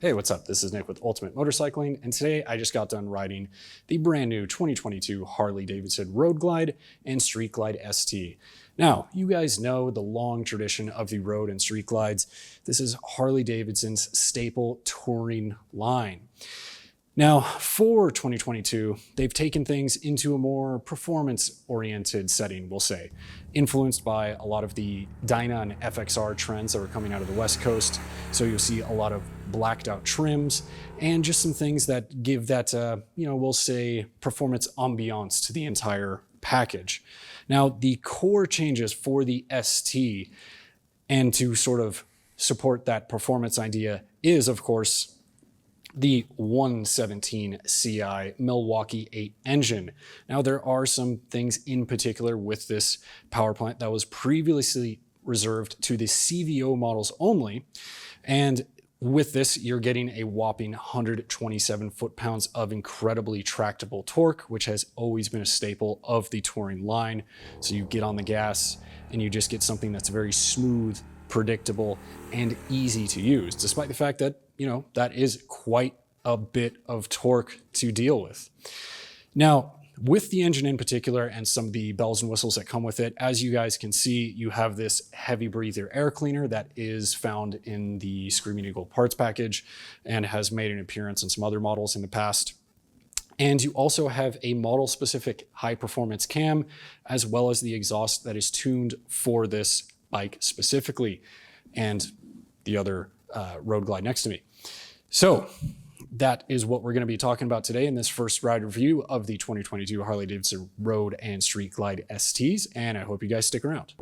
Hey, what's up? This is Nick with Ultimate Motorcycling, and today I just got done riding the brand new 2022 Harley-Davidson Road Glide and Street Glide ST. Now, you guys know the long tradition of the road and street glides. This is Harley-Davidson's staple touring line. Now, for 2022, they've taken things into a more performance-oriented setting, we'll say, influenced by a lot of the Dyna and FXR trends that were coming out of the West Coast. So you'll see a lot of blacked out trims and just some things that give that, we'll say, performance ambiance to the entire package. Now, the core changes for the ST and to sort of support that performance idea is, of course, the 117 CI Milwaukee-Eight engine. Now, there are some things in particular with this power plant that was previously reserved to the CVO models only. And with this, you're getting a whopping 127 foot-pounds of incredibly tractable torque, which has always been a staple of the touring line. So you get on the gas and you just get something that's very smooth, predictable, and easy to use, despite the fact that, that is quite a bit of torque to deal with. Now, with the engine in particular and some of the bells and whistles that come with it, as you guys can see, you have this heavy breather air cleaner that is found in the Screamin Eagle parts package and has made an appearance in some other models in the past. And you also have a model-specific high-performance cam, as well as the exhaust that is tuned for this bike specifically, and the other Road Glide next to me. So that is what we're going to be talking about today in this first ride review of the 2022 Harley-Davidson Road and Street Glide STs, and I hope you guys stick around.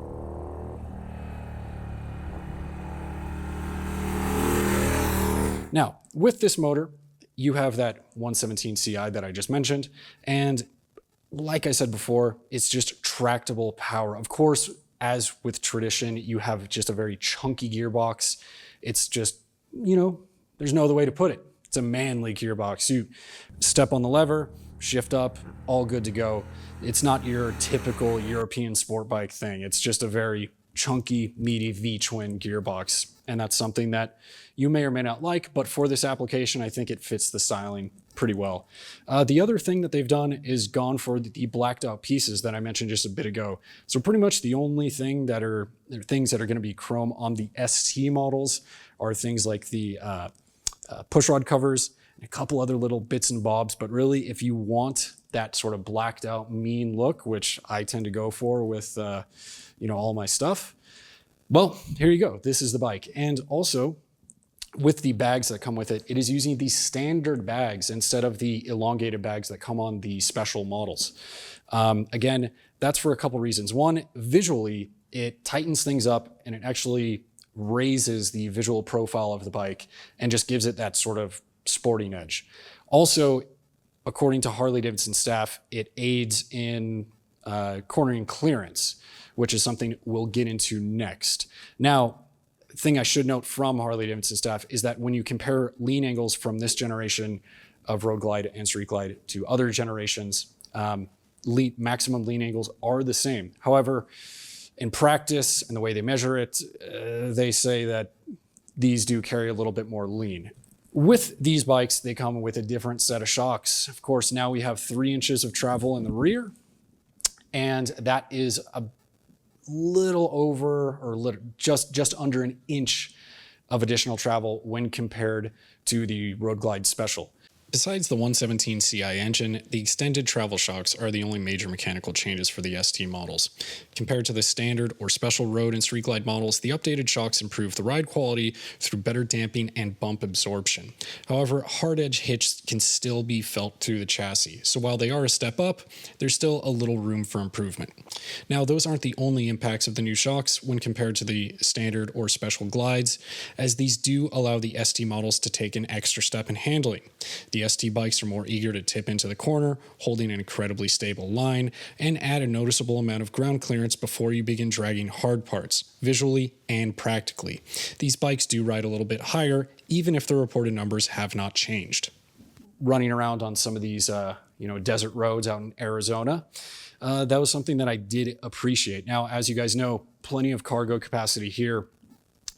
Now, with this motor, you have that 117 CI that I just mentioned, and like I said before, it's just tractable power. Of course, as with tradition, you have just a very chunky gearbox. It's just, there's no other way to put it. It's a manly gearbox. You step on the lever, shift up, all good to go. It's not your typical European sport bike thing. It's just a very chunky, meaty V-twin gearbox. And that's something that you may or may not like, but for this application, I think it fits the styling pretty well. The other thing that they've done is gone for the blacked out pieces that I mentioned just a bit ago. So pretty much the only thing that are things that are going to be chrome on the ST models are things like the pushrod covers and a couple other little bits and bobs. But really, if you want that sort of blacked out mean look, which I tend to go for with all my stuff, well, here you go. This is the bike. And also, with the bags that come with it, it is using the standard bags instead of the elongated bags that come on the special models. Again, that's for a couple reasons. One, visually, it tightens things up and it actually raises the visual profile of the bike and just gives it that sort of sporting edge. Also, according to Harley-Davidson staff, it aids in cornering clearance, which is something we'll get into next. Now, thing I should note from Harley-Davidson staff is that when you compare lean angles from this generation of Road Glide and Street Glide to other generations, maximum lean angles are the same. However, in practice and the way they measure it, they say that these do carry a little bit more lean. With these bikes, they come with a different set of shocks. Of course, now we have 3 inches of travel in the rear, and that is a little over or just under an inch of additional travel when compared to the Road Glide Special. Besides the 117 CI engine, the extended travel shocks are the only major mechanical changes for the ST models. Compared to the standard or special road and street glide models, the updated shocks improve the ride quality through better damping and bump absorption. However, hard edge hitch can still be felt through the chassis, so while they are a step up, there's still a little room for improvement. Now, those aren't the only impacts of the new shocks when compared to the standard or special glides, as these do allow the ST models to take an extra step in handling. The ST bikes are more eager to tip into the corner, holding an incredibly stable line, and add a noticeable amount of ground clearance before you begin dragging hard parts, visually and practically. These bikes do ride a little bit higher, even if the reported numbers have not changed. Running around on some of these desert roads out in Arizona, that was something that I did appreciate. Now, as you guys know, plenty of cargo capacity here.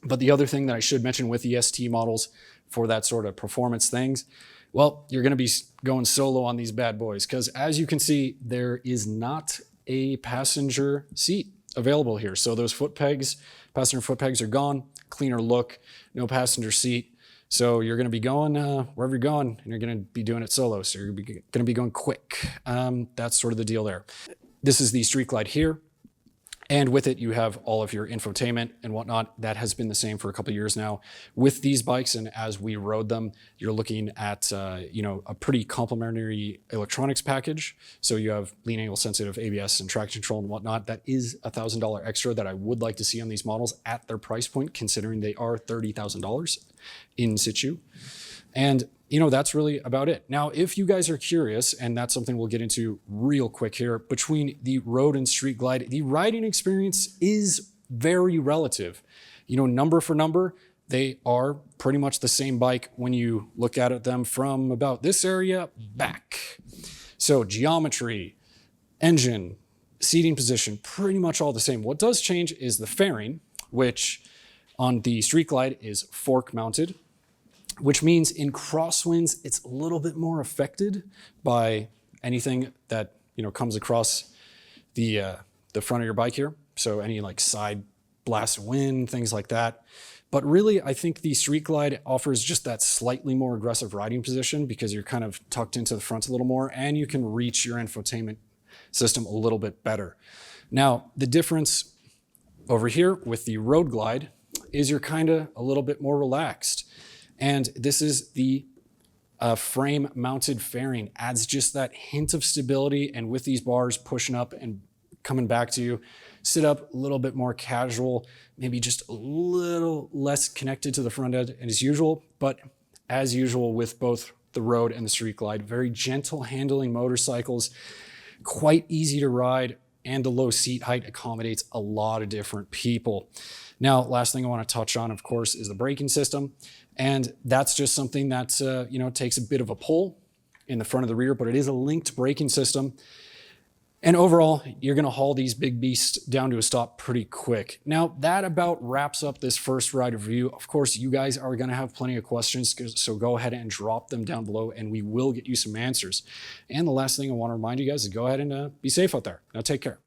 But the other thing that I should mention with the ST models for that sort of performance things, well, you're going to be going solo on these bad boys because as you can see, there is not a passenger seat available here. So those foot pegs, passenger foot pegs are gone, cleaner look, no passenger seat. So you're going to be going wherever you're going and you're going to be doing it solo. So you're going to be going quick. That's sort of the deal there. This is the Street Glide here. And with it, you have all of your infotainment and whatnot. That has been the same for a couple of years now with these bikes. And as we rode them, you're looking at a pretty complementary electronics package. So you have lean angle sensitive ABS and traction control and whatnot. That is $1,000 extra that I would like to see on these models at their price point, considering they are $30,000 in situ. And that's really about it. Now, if you guys are curious, and that's something we'll get into real quick here, between the road and Street Glide, the riding experience is very relative. Number for number, they are pretty much the same bike when you look at them from about this area back. So geometry, engine, seating position, pretty much all the same. What does change is the fairing, which on the Street Glide is fork mounted, which means in crosswinds, it's a little bit more affected by anything that, comes across the front of your bike here. So any like side blast of wind, things like that. But really, I think the Street Glide offers just that slightly more aggressive riding position because you're kind of tucked into the front a little more and you can reach your infotainment system a little bit better. Now, the difference over here with the Road Glide is you're kind of a little bit more relaxed. And this is the frame mounted fairing, adds just that hint of stability. And with these bars pushing up and coming back to you, sit up a little bit more casual, maybe just a little less connected to the front end as usual. But as usual with both the Road and the Street Glide, very gentle handling motorcycles, quite easy to ride, and the low seat height accommodates a lot of different people. Now, last thing I want to touch on, of course, is the braking system. And that's just something that, takes a bit of a pull in the front of the rear, but it is a linked braking system. And overall, you're going to haul these big beasts down to a stop pretty quick. Now, that about wraps up this first ride review. Of course, you guys are going to have plenty of questions, so go ahead and drop them down below and we will get you some answers. And the last thing I want to remind you guys is go ahead and be safe out there. Now, take care.